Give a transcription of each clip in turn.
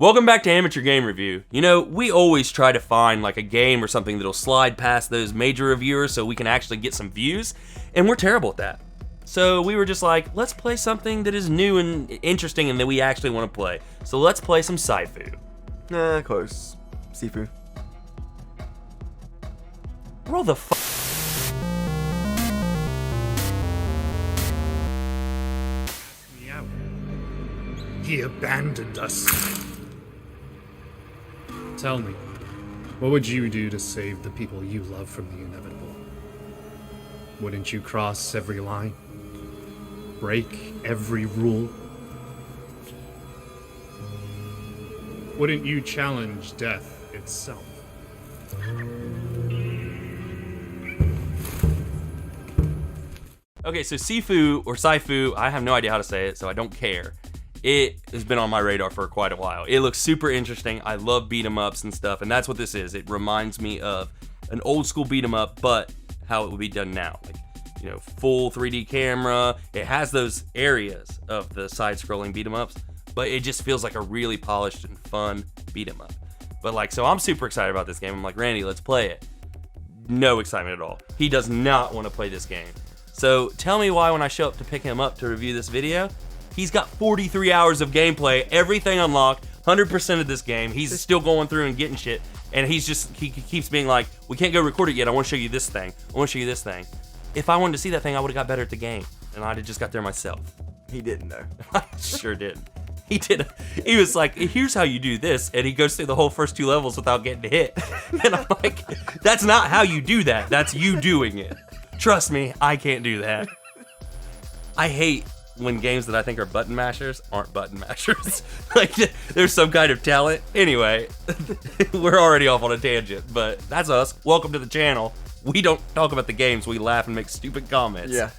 Welcome back to Amateur Game Review. You know, we always try to find like a game or something that'll slide past those major reviewers so we can actually get some views, and we're terrible at that. So we were just like, let's play something that is new and interesting and that we actually want to play. So let's play some Sifu. Nah, close. Sifu. Roll the Me out. He abandoned us. Tell me, what would you do to save the people you love from the inevitable? Wouldn't you cross every line? Break every rule? Wouldn't you challenge death itself? Okay, so Sifu, or Sifu, I have no idea how to say it, so I don't care. It has been on my radar for quite a while. It looks super interesting. I love beat 'em ups and stuff, and that's what this is. It reminds me of an old school beat 'em up, but how it would be done now. Like, you know, full 3D camera. It has those areas of the side-scrolling beat 'em ups, but it just feels like a really polished and fun beat 'em up. But like, so I'm super excited about this game. I'm like, Randy, let's play it. No excitement at all. He does not want to play this game. So tell me why when I show up to pick him up to review this video, he's got 43 hours of gameplay, everything unlocked, 100% of this game. He's still going through and getting shit, and he keeps being like, we can't go record it yet. I want to show you this thing. I want to show you this thing. If I wanted to see that thing, I would have got better at the game, and I'd have just got there myself. He didn't though. I sure did. He did. He was like, here's how you do this, and he goes through the whole first 2 levels without getting hit. And I'm like, that's not how you do that. That's you doing it. Trust me, I can't do that. I hate when games that I think are button mashers aren't button mashers. Like, there's some kind of talent. Anyway, we're already off on a tangent, but that's us. Welcome to the channel. We don't talk about the games. We laugh and make stupid comments. Yeah.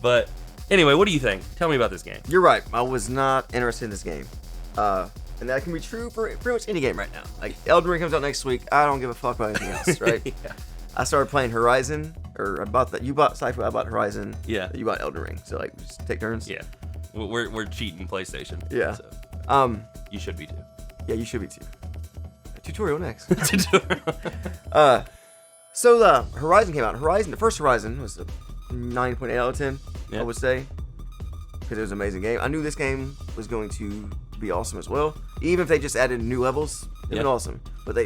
But anyway, what do you think? Tell me about this game. You're right. I was not interested in this game. And that can be true for pretty much any game right now. Like, Elden Ring comes out next week. I don't give a fuck about anything else, right? Yeah. I started playing Horizon, or I bought that. You bought Sifu, I bought Horizon. Yeah. You bought Elden Ring. So, like, just take turns. Yeah. We're cheating PlayStation. Yeah. So. You should be too. Yeah, you should be too. Tutorial next. Tutorial. So the Horizon came out. The first Horizon was a 9.8 out of 10, Yeah. I would say, because it was an amazing game. I knew this game was going to be awesome as well. Even if they just added new levels, it'd been awesome. But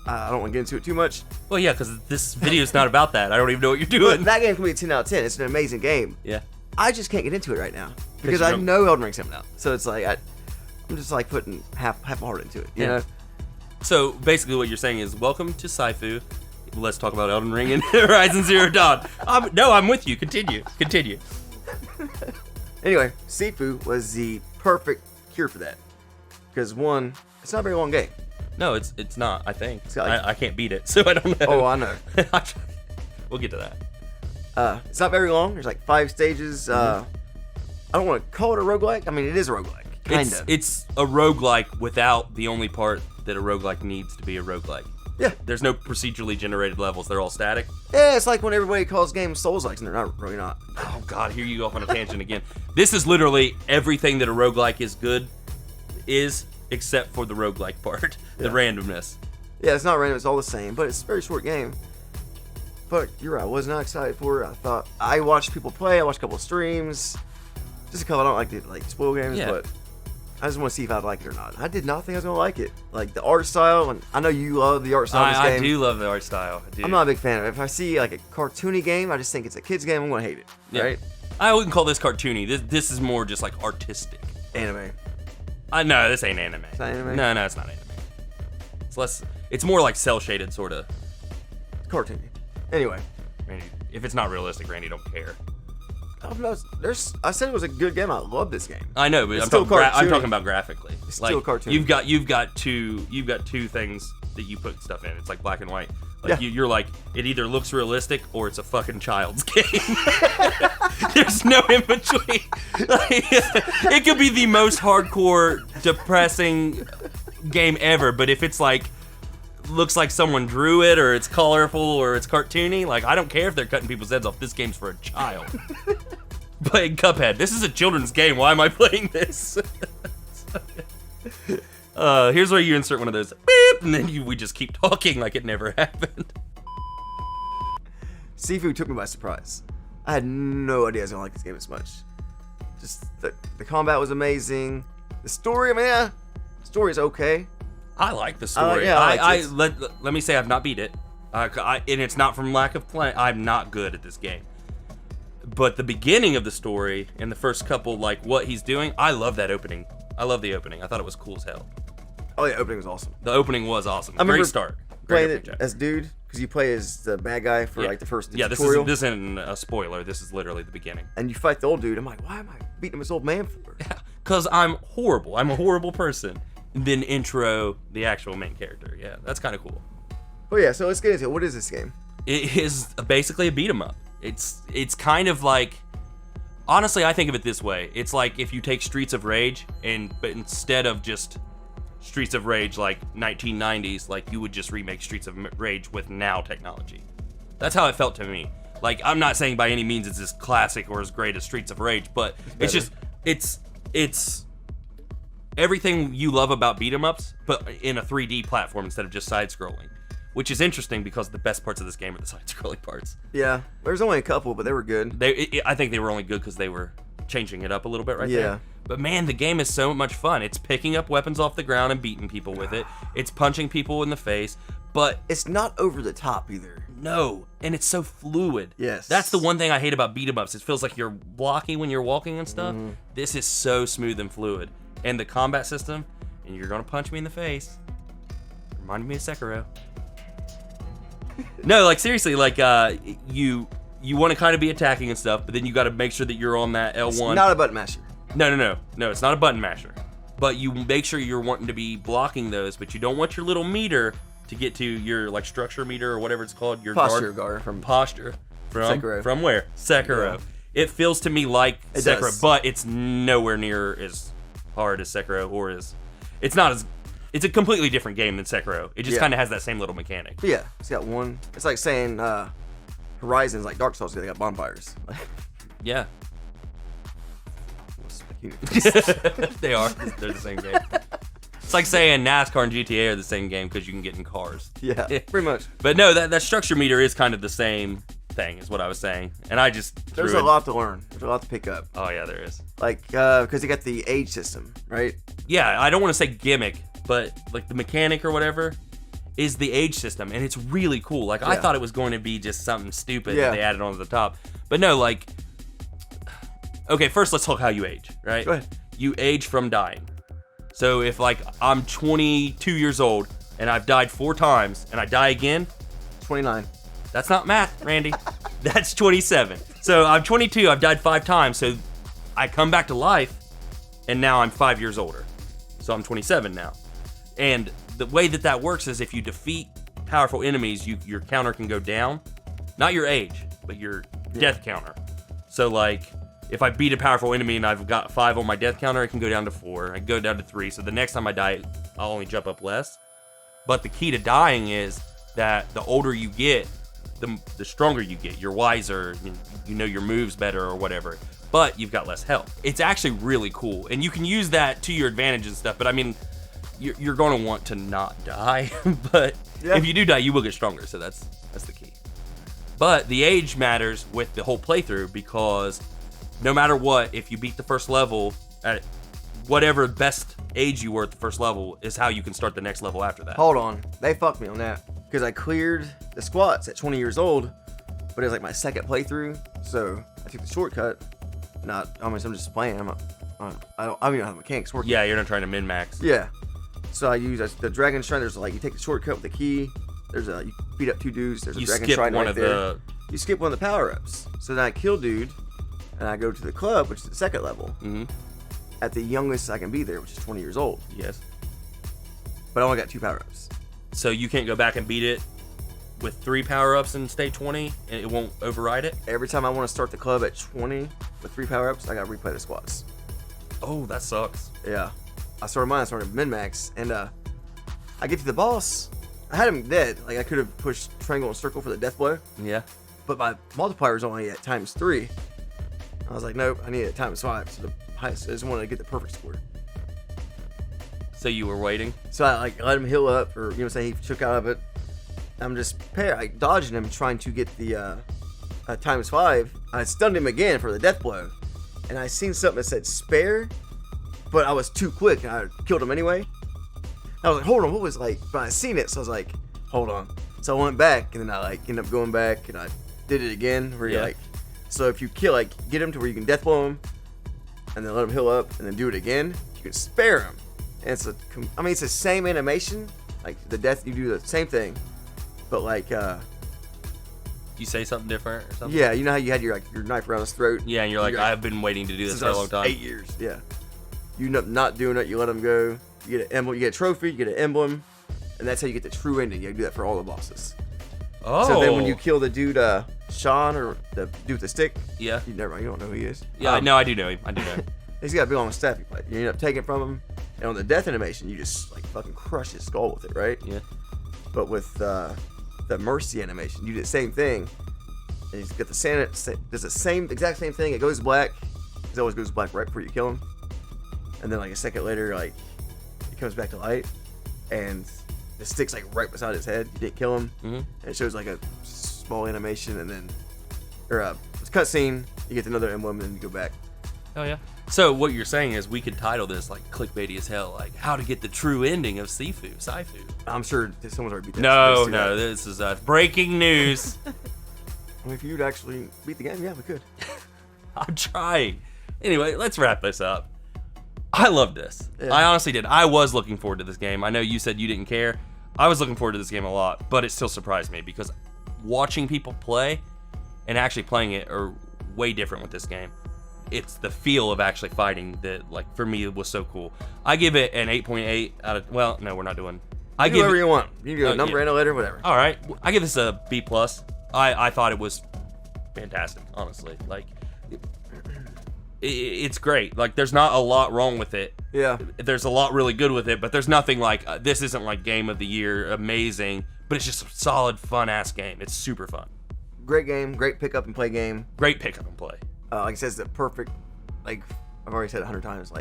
I don't want to get into it too much. Well, yeah, because this video is not about that. I don't even know what you're But doing. that game can be a 10 out of 10. It's an amazing game. Yeah. I just can't get into it right now because you I don't- know Elden Ring's coming out. So it's like I'm just like putting half my heart into it. You know? So basically, what you're saying is, welcome to Sifu. Let's talk about Elden Ring and Horizon Zero Dawn. I'm with you. Continue. Anyway, Sifu was the perfect cure for that. Because one, it's not a very long game. No, it's not. I think got like- I can't beat it, so I don't know. Oh, I know. We'll get to that. It's not very long. There's like 5 stages. I don't want to call it a roguelike. I mean, it is a roguelike. Kind of. It's a roguelike without the only part that a roguelike needs to be a roguelike. Yeah. There's no procedurally generated levels. They're all static. Yeah, it's like when everybody calls games Souls-likes, and they're not really not. Oh God, here you go off on a tangent again. This is literally everything that a roguelike is, except for the roguelike part, the randomness. Yeah, it's not random. It's all the same, but it's a very short game. But you're right. I was not excited for it. I watched people play. I watched a couple of streams. Just a couple. I don't like to spoil games, but I just want to see if I'd like it or not. I did not think I was gonna like it. Like the art style, and I know you love the art style of this game. I do love the art style. I do. I'm not a big fan of it. If I see like a cartoony game, I just think it's a kid's game. I'm gonna hate it. Yeah. Right? I wouldn't call this cartoony. This is more just like artistic. Anime. No, this ain't anime. It's not anime? No, it's not anime. It's less. It's more like cell shaded sort of. Cartoony. Anyway. Randy, if it's not realistic, Randy don't care. I don't know. I said it was a good game. I love this game. I know, but It's I'm still talking cartoony. about graphically. It's like, still cartoony. You've got two things that you put stuff in. It's like black and white. Like Yeah. you're like, it either looks realistic or it's a fucking child's game. There's no in between. Like, it could be the most hardcore, depressing game ever, but if it's like looks like someone drew it, or it's colorful, or it's cartoony, like, I don't care if they're cutting people's heads off. This game's for a child. Playing Cuphead. This is a children's game. Why am I playing this? Here's where you insert one of those beep, and then we just keep talking like it never happened. Sifu took me by surprise. I had no idea I was gonna like this game as much. Just the combat was amazing. The story, I mean, yeah, the story is okay. I like the story. Let me say I've not beat it, and it's not from lack of play. I'm not good at this game. But the beginning of the story and the first couple, like what he's doing, I love that opening. I love the opening. I thought it was cool as hell. Oh, yeah, the opening was awesome. The opening was awesome. I Great start. Great playing it as dude, because you play as the bad guy for like the first tutorial. This isn't a spoiler. This is literally the beginning. And you fight the old dude. I'm like, why am I beating this old man for? Yeah, because I'm horrible. I'm a horrible person. And then intro the actual main character. Yeah, that's kind of cool. Oh yeah, so let's get into it. What is this game? It is basically a beat 'em up. It's kind of like, honestly, I think of it this way. It's like if you take Streets of Rage but instead of just Streets of Rage like 1990s, like you would just remake Streets of Rage with now technology. That's how it felt to me. Like, I'm not saying by any means it's as classic or as great as Streets of Rage, but it's everything you love about beat 'em ups, but in a 3D platform instead of just side scrolling. Which is interesting because the best parts of this game are the side-scrolling parts. Yeah, there's only a couple, but they were good. I think they were only good because they were changing it up a little bit there. But man, the game is so much fun. It's picking up weapons off the ground and beating people with it. It's punching people in the face, but it's not over the top either. No, and it's so fluid. Yes. That's the one thing I hate about beat 'em ups. It feels like you're blocking when you're walking and stuff. Mm-hmm. This is so smooth and fluid. And the combat system, and you're gonna punch me in the face. Reminded me of Sekiro. No, like seriously, like you want to kind of be attacking and stuff, but then you got to make sure that you're on that L1. It's not a button masher. No, it's not a button masher. But you make sure you're wanting to be blocking those, but you don't want your little meter to get to your like structure meter or whatever it's called. Your posture guard from Sekiro. From where? Sekiro. Yeah. It feels to me like Sekiro, but it's nowhere near as hard as Sekiro or as it's not as. It's a completely different game than Sekiro. It just kind of has that same little mechanic. But yeah, it's got one. It's like saying Horizon's like Dark Souls. They got bonfires. Yeah. They are. They're the same game. It's like saying NASCAR and GTA are the same game because you can get in cars. Yeah, pretty much. But no, that structure meter is kind of the same thing, is what I was saying. And I just there's a lot to learn. There's a lot to pick up. Oh yeah, there is. Like because you got the age system, right? Yeah, I don't want to say gimmick, but like the mechanic or whatever is the age system, and it's really cool. Like I thought it was going to be just something stupid that they added onto the top, but no. Like, okay, first let's talk how you age, right? Go ahead. You age from dying. So if like I'm 22 years old and I've died 4 times and I die again, 29. That's not math, Randy. That's 27. So I'm 22. I've died 5 times. So I come back to life, and now I'm 5 years older. So I'm 27 now. And the way that works is if you defeat powerful enemies, your counter can go down. Not your age, but your death counter. So like, if I beat a powerful enemy and I've got 5 on my death counter, it can go down to 4. I can go down to 3. So the next time I die, I'll only jump up less. But the key to dying is that the older you get, the stronger you get. You're wiser, you know your moves better or whatever. But you've got less health. It's actually really cool. And you can use that to your advantage and stuff. But I mean, you're going to want to not die. But if you do die, you will get stronger. So that's the key. But the age matters with the whole playthrough because no matter what, if you beat the first level at whatever best age you were at the first level is how you can start the next level after that. Hold on. They fucked me on that. Because I cleared the squats at 20 years old, but it was like my second playthrough. So I took the shortcut. I'm just playing. I don't even know how the mechanics work. Yeah, you're not trying to min-max. Yeah. So I use the Dragon Shrine. There's like, you take the shortcut with the key. You beat up 2 dudes. There's a Dragon Shrine right there. You skip one of the power-ups. So then I kill dude, and I go to the club, which is the second level. Mm-hmm. At the youngest I can be there, which is 20 years old. Yes. But I only got 2 power-ups. So you can't go back and beat it with 3 power-ups and stay 20, and it won't override it? Every time I want to start the club at 20 with 3 power-ups, I got to replay the squats. Oh, that sucks. Yeah. I started min-max, and I get to the boss. I had him dead. Like, I could have pushed triangle and circle for the death blow. Yeah. But my multiplier is only at ×3. I was like, nope, I need it at ×5. So I just wanted to get the perfect score. So you were waiting? So I like let him heal up, or say he shook out of it. I'm just dodging him, trying to get the ×5. I stunned him again for the death blow, and I seen something that said spare, but I was too quick and I killed him anyway. I was like, hold on, what was but I seen it, so I was like, hold on. So I went back, and then I ended up going back, and I did it again. Where you're so if you kill, get him to where you can death blow him, and then let him heal up, and then do it again, you can spare him. And it's it's the same animation, the death, you do the same thing, but you say something different or something? yeah, you know how you had your knife around his throat? Yeah, and you're like, I've been waiting to do this for a long time. 8 years, yeah. You end up not doing it, you let him go, you get an emblem, you get a trophy, you get an emblem, and that's how you get the true ending. You do that for all the bosses. Oh. So then when you kill the dude, Sean, or the dude with the stick, yeah, you don't know who he is. Yeah, no, I do know him. I do know him. He's got a big long staff. You end up taking it from him, and on the death animation, you just fucking crush his skull with it, right? Yeah. But with the mercy animation, you do the same thing. And he's got does the exact same thing. It goes black. It always goes black right before you kill him. And then a second later, it comes back to light, and the stick's right beside his head. You didn't kill him. Mm-hmm. And it shows a small animation, and then a cutscene. You get another emblem, and then you go back. Oh yeah. So what you're saying is we could title this clickbaity as hell, how to get the true ending of Sifu. I'm sure someone's already beat that. No, this is breaking news. If you'd actually beat the game, yeah, we could. I'm trying. Anyway, let's wrap this up. I loved this. Yeah. I honestly did. I was looking forward to this game. I know you said you didn't care. I was looking forward to this game a lot, but it still surprised me because watching people play and actually playing it are way different with this game. It's the feel of actually fighting that, for me, it was so cool. I give it an 8.8 out of. Well, no, we're not doing. You do whatever you want. You can do a number and a letter, whatever. All right, I give this a B+. I thought it was fantastic, honestly. It's great. There's not a lot wrong with it. Yeah. There's a lot really good with it, but there's nothing this isn't game of the year, amazing, but it's just a solid, fun-ass game. It's super fun. Great game, great pick up and play game. Great pick up and play. Like I said, it's the perfect, I've already said it 100 times,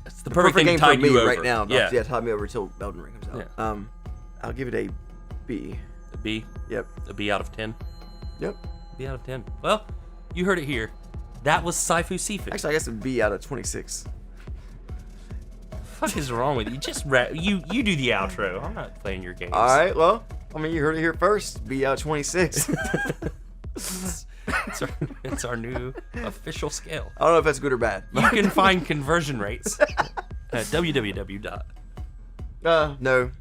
it's the perfect thing game to tide for me you over. right now. Yeah, tide me over until Elden Ring comes out. Yeah. I'll give it a B. A B? Yep. A B out of 10? Yep. B out of 10. Well, you heard it here. That was Sifu. Actually, I guess a B out of 26. What the fuck is wrong with you? Just you do the outro. I'm not playing your games. All right, well, you heard it here first. B out of 26. It's our new official scale. I don't know if that's good or bad. You can find conversion rates at www. No.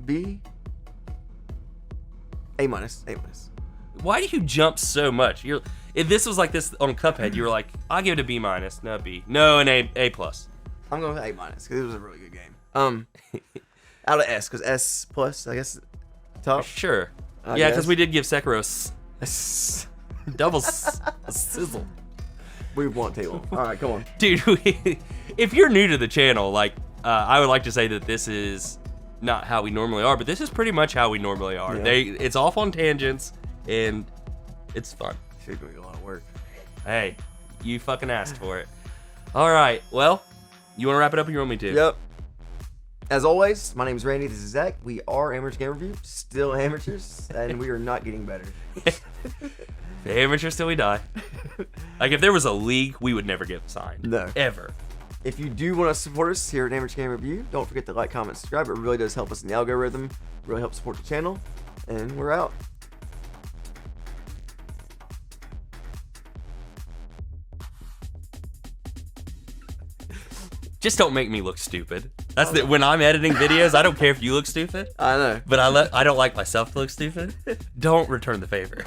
B. A-. Why do you jump so much? If this was like this on Cuphead, you were like, I'll give it a B-, no B. No, an A+. I'm going with A- because it was a really good game. Out of S, because S+, I guess, top. Sure. Yeah, because we did give Sekiro double sizzle. We want table. All right, come on. Dude, if you're new to the channel, I would like to say that this is not how we normally are, but this is pretty much how we normally are. Yeah. It's off on tangents, and it's fun. It's going to be a lot of work. Hey, you fucking asked for it. All right, well, you want to wrap it up or you want me to? Yep. As always, my name is Randy. This is Zach. We are Amateur Game Review, still amateurs, and we are not getting better. The amateurs till we die. If there was a league, we would never get signed. No. Ever. If you do want to support us here at Amateur Game Review, don't forget to like, comment, subscribe. It really does help us in the algorithm. Really helps support the channel. And we're out. Just don't make me look stupid. That's when I'm editing videos, I don't care if you look stupid. I know. But I don't like myself to look stupid. Don't return the favor.